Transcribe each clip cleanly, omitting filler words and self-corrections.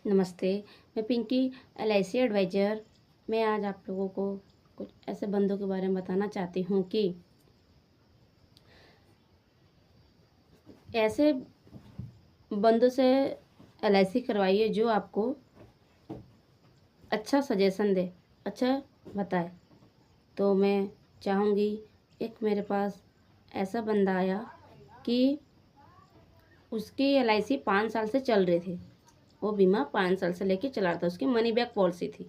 नमस्ते। मैं Pinky, LIC adviser. मैं आज आप लोगों को कुछ ऐसे बंदों के बारे में बताना चाहती हूँ कि ऐसे बंदों से एलआईसी करवाइए जो आपको अच्छा सजेशन दे, अच्छा बताए। तो मैं चाहूँगी, एक मेरे पास ऐसा बंदा आया कि उसकी एलआईसी 5 साल से चल रही थी। वो बीमा 5 साल से लेके चला रहा था। उसकी मनी बैक पॉलिसी थी।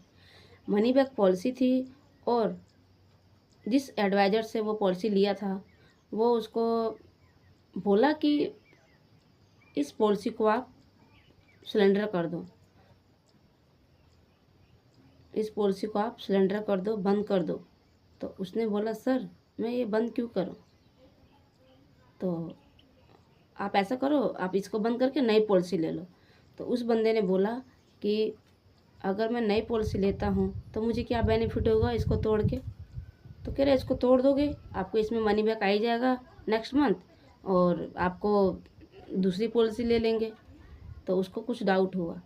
मनी बैक पॉलिसी थी और जिस एडवाइज़र से वो पॉलिसी लिया था, वो उसको बोला कि इस पॉलिसी को आप सरेंडर कर दो, इस पॉलिसी को आप सरेंडर कर दो, बंद कर दो। तो उसने बोला, सर मैं ये बंद क्यों करूं? तो आप ऐसा करो, आप इसको बंद करके नई पॉलिसी ले लो। तो उस बंदे ने बोला कि अगर मैं नई पॉलिसी लेता हूँ तो मुझे क्या बेनिफिट होगा इसको तोड़ के? तो कह रहे इसको तोड़ दोगे, आपको इसमें मनी बैक आ ही जाएगा नेक्स्ट मंथ, और आपको दूसरी पॉलिसी ले लेंगे। तो उसको कुछ डाउट हुआ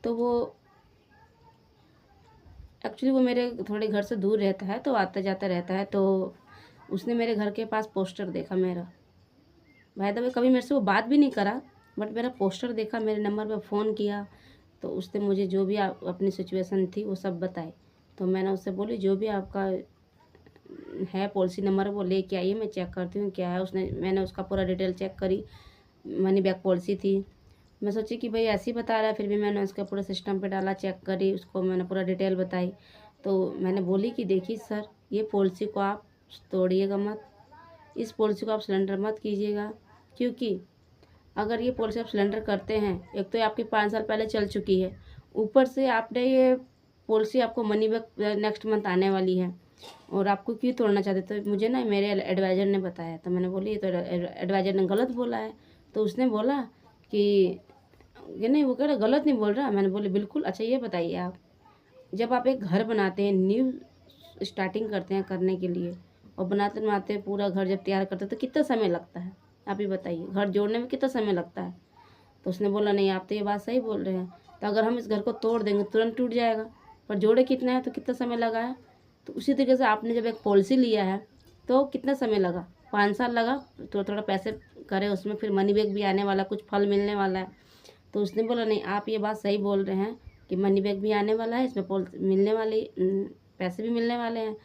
तो वो एक्चुअली वो मेरे थोड़े घर से दूर रहता है, तो आता जाता रहता है। तो उसने मेरे घर के पास पोस्टर देखा मेरा। भाई द वे कभी मेरे से वो बात भी नहीं करा, बट मेरा पोस्टर देखा, मेरे नंबर पे फ़ोन किया। तो उसने मुझे जो भी अपनी सिचुएशन थी वो सब बताई। तो मैंने उससे बोली, जो भी आपका है पॉलिसी नंबर वो लेके आइए, मैं चेक करती हूँ क्या है। मैंने उसका पूरा डिटेल चेक करी। मनी बैक पॉलिसी थी। मैं सोची कि भाई ऐसे ही बता रहा है, फिर भी मैंने उसका पूरा सिस्टम पे डाला, चेक करी, उसको मैंने पूरा डिटेल बताई। तो मैंने बोली कि देखिए सर, ये पॉलिसी को आप तोड़िएगा मत, इस पॉलिसी को आप सिलेंडर मत कीजिएगा। क्योंकि अगर ये पॉलिसी आप सिलेंडर करते हैं, एक तो ये आपकी 5 साल पहले चल चुकी है, ऊपर से आपने ये पॉलिसी आपको मनी बैक नेक्स्ट मंथ आने वाली है, और आपको क्यों तोड़ना चाहते? तो मुझे ना मेरे एडवाइज़र ने बताया। तो मैंने बोली ये तो एडवाइज़र ने गलत बोला है। तो उसने बोला कि ये नहीं, वो कह रहा गलत नहीं बोल रहा। मैंने बोली बिल्कुल। अच्छा ये बताइए, आप जब आप एक घर बनाते हैं, न्यू स्टार्टिंग करते हैं करने के लिए, और बनाते बनाते पूरा घर जब तैयार करते हैं तो कितना समय लगता है? आप ही बताइए, घर जोड़ने में कितना समय लगता है? तो उसने बोला, नहीं आप तो ये बात सही बोल रहे हैं, तो अगर हम इस घर को तोड़ देंगे तुरंत टूट जाएगा, पर जोड़े कितना है तो कितना समय लगा है? तो उसी तरीके से आपने जब एक पॉलिसी लिया है तो कितना समय लगा? 5 साल लगा। थोड़ा थोड़ा पैसे करे उसमें, फिर मनी बैक भी आने वाला, कुछ फल मिलने वाला है। तो उसने बोला, नहीं आप ये बात सही बोल रहे हैं कि मनी बैक भी आने वाला है, इसमें मिलने वाली पैसे भी मिलने वाले हैं।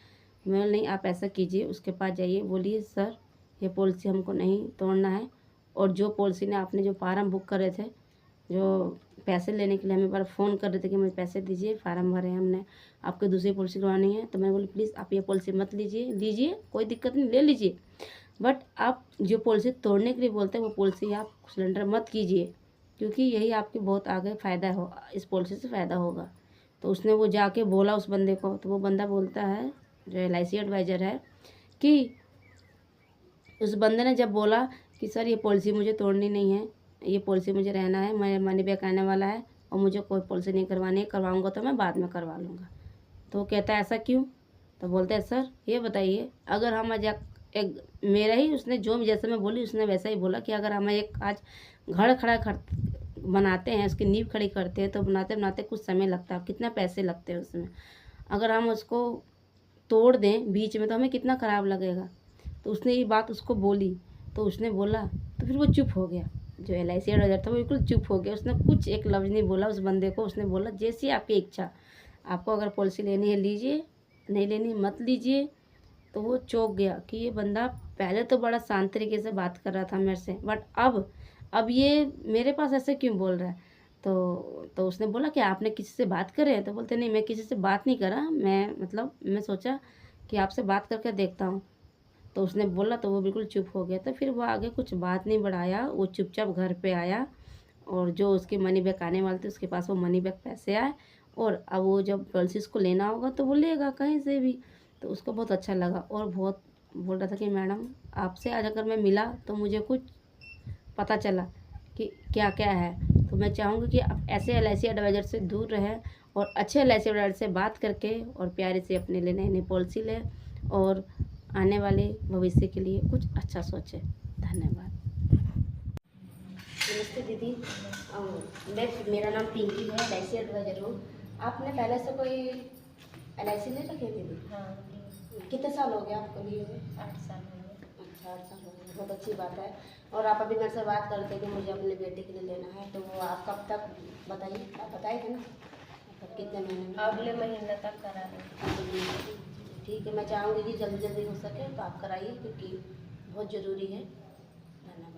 मैं बोला, नहीं आप ऐसा कीजिए, उसके पास जाइए, बोलिए सर ये पॉलिसी हमको नहीं तोड़ना है, और जो पॉलिसी ने आपने जो फार्म बुक करे थे, जो पैसे लेने के लिए हमें बार फ़ोन कर रहे थे कि मुझे पैसे दीजिए, फार्म भरे हैं हमने, आपको दूसरी पॉलिसी करवानी है। तो मैं बोली प्लीज़ आप ये पॉलिसी मत लीजिए, लीजिए कोई दिक्कत नहीं, ले लीजिए, बट आप जो पॉलिसी तोड़ने के लिए बोलते हैं वो पॉलिसी आप सिलेंडर मत कीजिए, क्योंकि यही आपकी बहुत आगे फ़ायदा हो, इस पॉलिसी से फ़ायदा होगा। तो उसने वो जाके बोला उस बंदे को। तो वो बंदा बोलता है, जो एलआईसी एडवाइज़र है, कि उस बंदे ने जब बोला कि सर ये पॉलिसी मुझे तोड़नी नहीं है, ये पॉलिसी मुझे रहना है, मैं मनी बैक आने वाला है, और मुझे कोई पॉलिसी नहीं करवानी है, करवाऊँगा तो मैं बाद में करवा लूँगा। तो वो कहता है ऐसा क्यों? तो बोलते हैं सर ये बताइए, अगर हम आज एक मेरा ही, उसने जो जैसे मैं बोली उसने वैसा ही बोला कि अगर हम एक आज घर खड़ा कर बनाते हैं, उसकी नींव खड़ी करते हैं, तो बनाते बनाते कुछ समय लगता है, कितना पैसे लगते हैं उसमें। अगर हम उसको तोड़ दें बीच में तो हमें कितना ख़राब लगेगा। तो उसने ये बात उसको बोली। तो उसने बोला, तो फिर वो चुप हो गया। जो एलआईसी एडवाइज़र था वो बिल्कुल चुप हो गया। उसने कुछ एक लफ्ज़ नहीं बोला उस बंदे को। उसने बोला जैसी आपकी इच्छा, आपको अगर पॉलिसी लेनी है लीजिए, नहीं लेनी मत लीजिए। तो वो चौंक गया कि ये बंदा पहले तो बड़ा शांत तरीके से बात कर रहा था मेरे से, बट अब ये मेरे पास ऐसे क्यों बोल रहा है? तो उसने बोला कि आपने किसी से बात करे हैं? तो बोलते नहीं मैं किसी से बात नहीं करा, मैं सोचा कि आपसे बात करके देखता हूँ। तो उसने बोला, तो वो बिल्कुल चुप हो गया। तो फिर वो आगे कुछ बात नहीं बढ़ाया, वो चुपचाप घर पे आया, और जो उसके मनी बैक आने वाले थे उसके पास वो मनी बैक पैसे आए, और अब वो जब पॉलिसीज़ को लेना होगा तो वो लेगा कहीं से भी। तो उसको बहुत अच्छा लगा, और बहुत बोल रहा था कि मैडम आपसे आज अगर मैं मिला तो मुझे कुछ पता चला कि क्या क्या है। तो मैं चाहूँगी कि आप ऐसे एलआईसी एडवाइज़र से दूर रहें, और अच्छे एलआईसी एडवाइज़र से बात करके और प्यारे से अपने लिए नई नई पॉलिसी लें, और आने वाले भविष्य के लिए कुछ अच्छा सोचें। धन्यवाद। नमस्ते। नमस्ते दीदी। मेरा नाम पिंकी है, LIC एडवाइजर हूँ। आपने पहले से कोई LIC ले रखी है दीदी? हाँ, कितने साल हो गए आपको लिए हुए? 8 साल हो गए। अच्छा, 8 साल हो गए, बहुत अच्छी बात है। और आप अभी मेरे से बात करते हैं कि मुझे अपने बेटे के लिए लेना है, तो वो आप कब तक बताइए, आप बताए थे ना, मतलब कितने महीने में? अगले महीने तक करा देंगे। ठीक है, मैं चाहूँगी कि जल्दी जल्दी हो सके तो आप कराइए, क्योंकि बहुत ज़रूरी है। धन्यवाद।